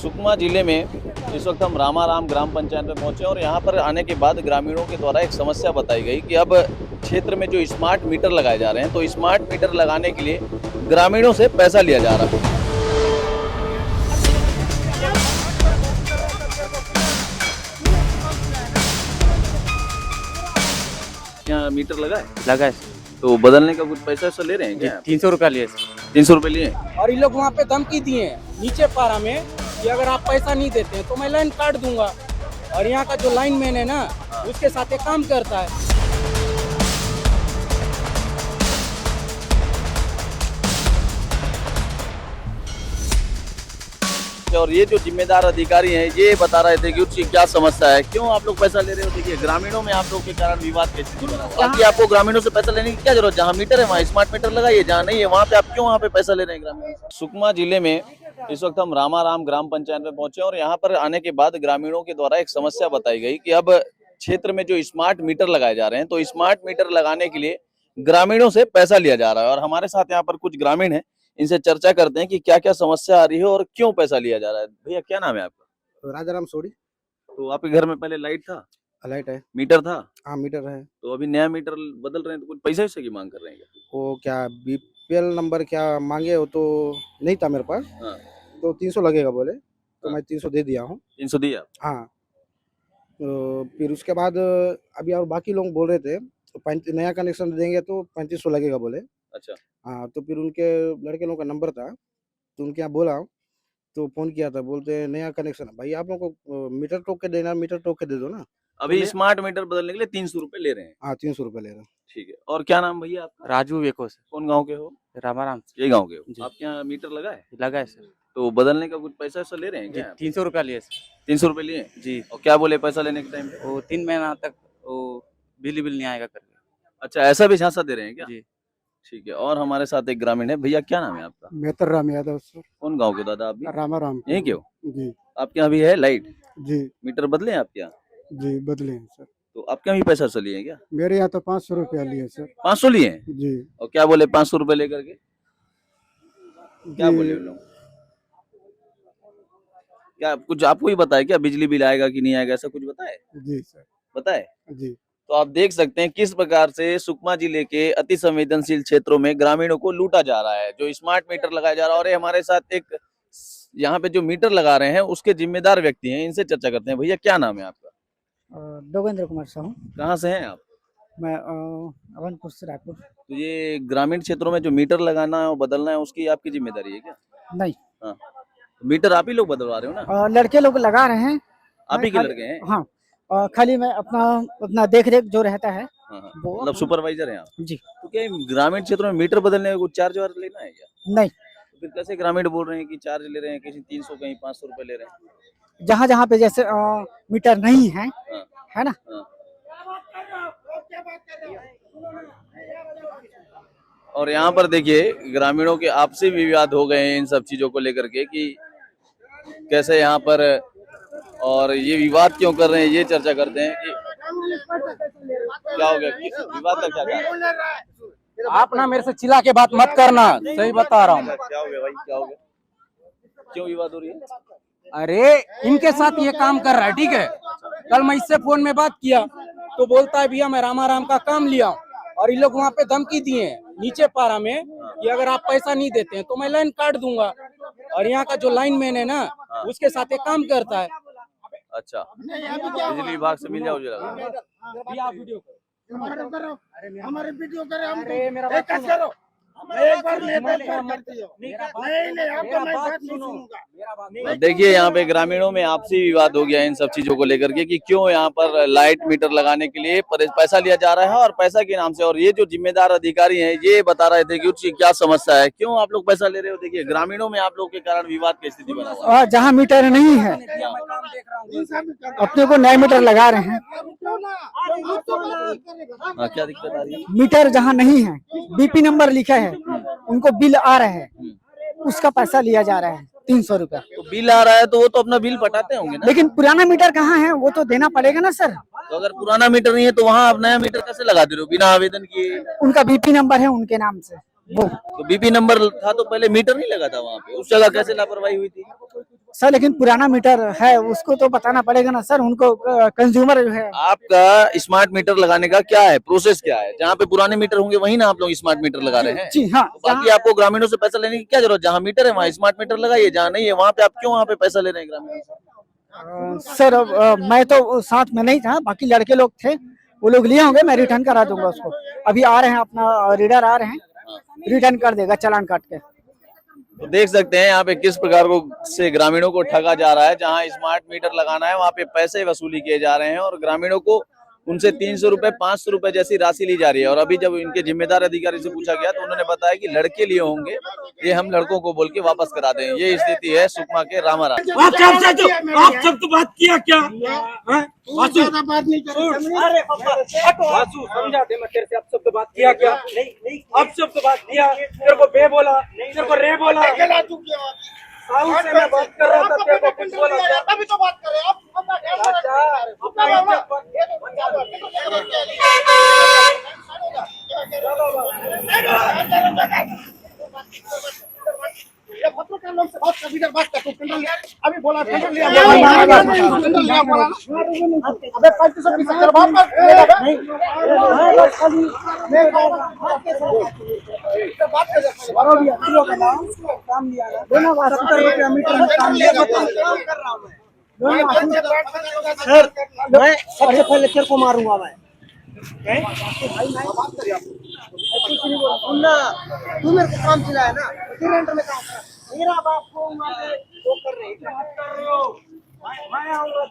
सुकमा जिले में इस वक्त हम रामाराम ग्राम पंचायत में पहुंचे और यहाँ पर आने के बाद ग्रामीणों के द्वारा एक समस्या बताई गई कि अब क्षेत्र में जो स्मार्ट मीटर लगाए जा रहे हैं, तो स्मार्ट मीटर लगाने के लिए ग्रामीणों से पैसा लिया जा रहा है। यहाँ मीटर लगा है तो बदलने का कुछ पैसा ऐसा ले रहे हैं क्या? 300 रुपया लिए। 300 रुपए लिए। और ये लोग वहाँ पे धमकी दिए हैं नीचे पारा में कि अगर आप पैसा नहीं देते हैं तो मैं लाइन काट दूंगा। और यहाँ का जो लाइन मैन है ना, उसके साथ ये काम करता है। और ये जो जिम्मेदार अधिकारी हैं ये बता रहे थे कि उसकी क्या समस्या है, क्यों आप लोग पैसा ले रहे हो। देखिए ग्रामीणों में आप लोग के कारण विवाद की स्थिति बना है। बाकी आपको ग्रामीणों से पैसा लेने की क्या जरूरत, जहाँ मीटर है वहाँ स्मार्ट मीटर लगाइए, जहाँ नहीं है वहाँ पे आप क्यों वहाँ पे पैसा ले रहे हैं ग्रामीणों। सुकमा जिले में इस वक्त हम रामाराम ग्राम पंचायत में पहुंचे और यहाँ पर आने के बाद ग्रामीणों के द्वारा एक समस्या बताई गई कि अब क्षेत्र में जो स्मार्ट मीटर लगाए जा रहे हैं, तो स्मार्ट मीटर लगाने के लिए ग्रामीणों से पैसा लिया जा रहा है। और हमारे साथ यहाँ पर कुछ ग्रामीण हैं, इनसे चर्चा करते हैं कि क्या क्या समस्या आ रही है और क्यों पैसा लिया जा रहा है। भैया क्या नाम है आपका? राजाराम सोडी। तो आपके घर में पहले लाइट था, लाइट है, मीटर था? हाँ मीटर है। तो अभी नया मीटर बदल रहे हैं तो कुछ पैसे वैसे की मांग कर रहे हैं क्या? वो क्या बीपीएल नंबर क्या मांगे, वो तो नहीं था मेरे पास। हाँ। तो 300 लगेगा बोले, तो हाँ। मैं 300 दे दिया हूँ। 300 दिया? हाँ। तो फिर उसके बाद अभी और बाकी लोग बोल रहे थे तो नया कनेक्शन देंगे तो 3500 लगेगा बोले। अच्छा। हाँ, तो फिर उनके लड़के लोगों का नंबर था तो उनके यहाँ बोला, तो फोन किया था, बोलते हैं नया कनेक्शन। भाई आप लोग को मीटर टोक के देना, मीटर टोक के दे दो ना। अभी स्मार्ट मीटर बदलने के लिए 300 रुपए ले रहे हैं? हाँ, 300 रुपये ले रहा। ठीक है। और क्या नाम भैया आपका? राजू वेको से। कौन गाँव के हो? रामाराम से। ये गाँव के हो? जी। आपके यहाँ मीटर लगा है? लगा है सर। तो बदलने का कुछ पैसा ऐसा ले रहे हैं जी, क्या? 300 रुपया लिए सर। 300 रुपए लिए जी। और क्या बोले पैसा लेने के टाइम पे? वो 3 महीना तक वो बिल नहीं आएगा करके। अच्छा, ऐसा भी झांसा दे रहे हैं क्या? जी। ठीक है। और हमारे साथ एक ग्रामीण है। भैया क्या नाम है आपका? मेहतर राम यादव सर। कौन गाँव के दादा आप भी? रामाराम। यहीं के हो? जी आपके यहाँ भी है लाइट? जी मीटर बदले हैं आपके यहाँ? जी, बदले हैं सर। तो आपके यहाँ भी पैसा ऐसा लिए हैं क्या? मेरे यहाँ तो 500 रुपया लिए सर। 500 लिए हैं? जी। और क्या बोले 500 रुपए लेकर के? क्या जी। बोले उन लोग? क्या कुछ आपको ही बताया क्या बिजली बिल आएगा कि नहीं आएगा, ऐसा कुछ बताए? जी सर। बताए? जी। तो आप देख सकते हैं किस प्रकार से सुकमा जिले के अति संवेदनशील क्षेत्रों में ग्रामीणों को लूटा जा रहा है। जो स्मार्ट मीटर लगाया जा रहा है, और ये हमारे साथ एक यहाँ पे जो मीटर लगा रहे हैं उसके जिम्मेदार व्यक्ति हैं, इनसे चर्चा करते हैं। भैया क्या नाम है आपका? डोगेंद्र कुमार साहू। कहाँ से हैं आप? मैं अवनपुर से रायपुर। तो ये ग्रामीण क्षेत्रों में जो मीटर लगाना है और बदलना है उसकी आपकी जिम्मेदारी है क्या? नहीं, हाँ। मीटर आप ही लोग बदलवा रहे हो ना? लड़के लोग लगा रहे हैं। आप ही के खाली- लड़के हैं? हाँ, खाली मैं अपना देख रेख जो रहता है हाँ, हाँ। वो मतलब सुपरवाइजर हैं आप? जी। तो क्या ग्रामीण क्षेत्रों में मीटर बदलने का कुछ चार्ज वार्ज लेना है क्या? नहीं, तो फिर कैसे ग्रामीण बोल रहे हैं कि चार्ज ले रहे हैं, किसी 300 कहीं 500 रुपए ले रहे हैं? जहाँ जहाँ पे जैसे मीटर नहीं है, हाँ, है ना। हाँ। और यहाँ पर देखिए ग्रामीणों के आपसी विवाद हो गए हैं इन सब चीजों को लेकर के कि कैसे यहाँ पर, और ये विवाद क्यों कर रहे हैं ये चर्चा करते हैं कि क्या हो गया, विवाद का क्या कारण है? आप ना मेरे से चिल्ला के बात मत करना, सही बता रहा हूँ मैं। क्या हो गया भाई, क्या हो गया, क्यों विवाद हो रही है? अरे इनके साथ ये काम कर रहा है, ठीक है। कल मैं इससे फोन में बात किया तो बोलता है भैया मैं रामाराम का काम लिया हूँ। और ये लोग वहाँ पे धमकी दिए हैं नीचे पारा में कि अगर आप पैसा नहीं देते हैं तो मैं लाइन काट दूंगा। और यहाँ का जो लाइन मैन है ना, उसके साथ ये काम करता है। अच्छा, बिजली विभाग से मिल जाओ मुझे लगा। हमारे वीडियो करे हम अरे मेरा बात सुनो। एक बार अब देखिए यहाँ पे ग्रामीणों में आपसी विवाद हो गया इन सब चीजों को लेकर के कि क्यों यहाँ पर लाइट मीटर लगाने के लिए पैसा लिया जा रहा है और पैसा के नाम से। और ये जो जिम्मेदार अधिकारी हैं ये बता रहे थे कि उसकी क्या समस्या है, क्यों आप लोग पैसा ले रहे हो। देखिए ग्रामीणों में आप लोग के कारण विवाद की स्थिति बना हुआ है। जहाँ मीटर नहीं है अपने को नया मीटर लगा रहे हैं। हाँ, क्या दिक्कत आ रही है? मीटर जहाँ नहीं है, बीपी नंबर लिखा है, उनको बिल आ रहा है, उसका पैसा लिया जा रहा है 300 रुपया। तो बिल आ रहा है तो वो तो अपना बिल पटाते होंगे ना। लेकिन पुराना मीटर कहाँ है, वो तो देना पड़ेगा ना सर। तो अगर पुराना मीटर नहीं है तो वहाँ आप नया मीटर कैसे लगा दे रहे हो बिना आवेदन किए? उनका बीपी नंबर है उनके नाम से वो। तो बीपी नंबर था तो पहले मीटर नहीं लगा था वहाँ पे, उस जगह कैसे लापरवाही हुई थी? सर लेकिन पुराना मीटर है, उसको तो बताना पड़ेगा ना सर, उनको कंज्यूमर जो है। आपका स्मार्ट मीटर लगाने का क्या है, प्रोसेस क्या है? जहाँ पे पुराने मीटर होंगे वहीं ना आप लोग स्मार्ट मीटर लगा रहे हैं? जी हाँ, तो बाकी आपको ग्रामीणों से पैसा लेने की क्या जरूरत? जहाँ मीटर है वहाँ स्मार्ट मीटर लगाइए, जहाँ नहीं है वहाँ पे आप क्यों वहाँ पे पैसा ले रहे हैं ग्रामीणों से? सर मैं तो साथ में नहीं था, बाकी लड़के लोग थे, वो लोग लिए होंगे, मैं रिटर्न करा दूंगा उसको। अभी आ रहे हैं, अपना रीडर आ रहे हैं, रिटर्न कर देगा चालान काट के। तो देख सकते हैं यहाँ पे किस प्रकार को से ग्रामीणों को ठगा जा रहा है। जहाँ स्मार्ट मीटर लगाना है वहाँ पे पैसे वसूली किए जा रहे हैं और ग्रामीणों को उनसे 300 रुपए 500 रुपए जैसी राशि ली जा रही है। और अभी जब इनके जिम्मेदार अधिकारी से पूछा गया तो उन्होंने बताया कि लड़के लिए होंगे, ये हम लड़कों को बोल के वापस करा दें। ये स्थिति है सुकमा के रामाराम। आप सब तो बात किया क्या? वासु अरे वासु समझा दे, मैं तेरे से अब सब तो बात किया क्या? अब सब तो बात किया, तेरे को बे बोला, तेरे को रे बोला, साहू से मैं बात कर रहा था, तेरे को कुछ बोला क्या? तभी तो बात करें आप। अभी बोला अबे 35 मैं सबसे पहले तेरे को मारूंगा मैं। सुनना, तू मेरे को काम चलाया ना, सिलेंडर में काम कर, मेरा बाप को वो कर रहे हो, मैं आऊंगा।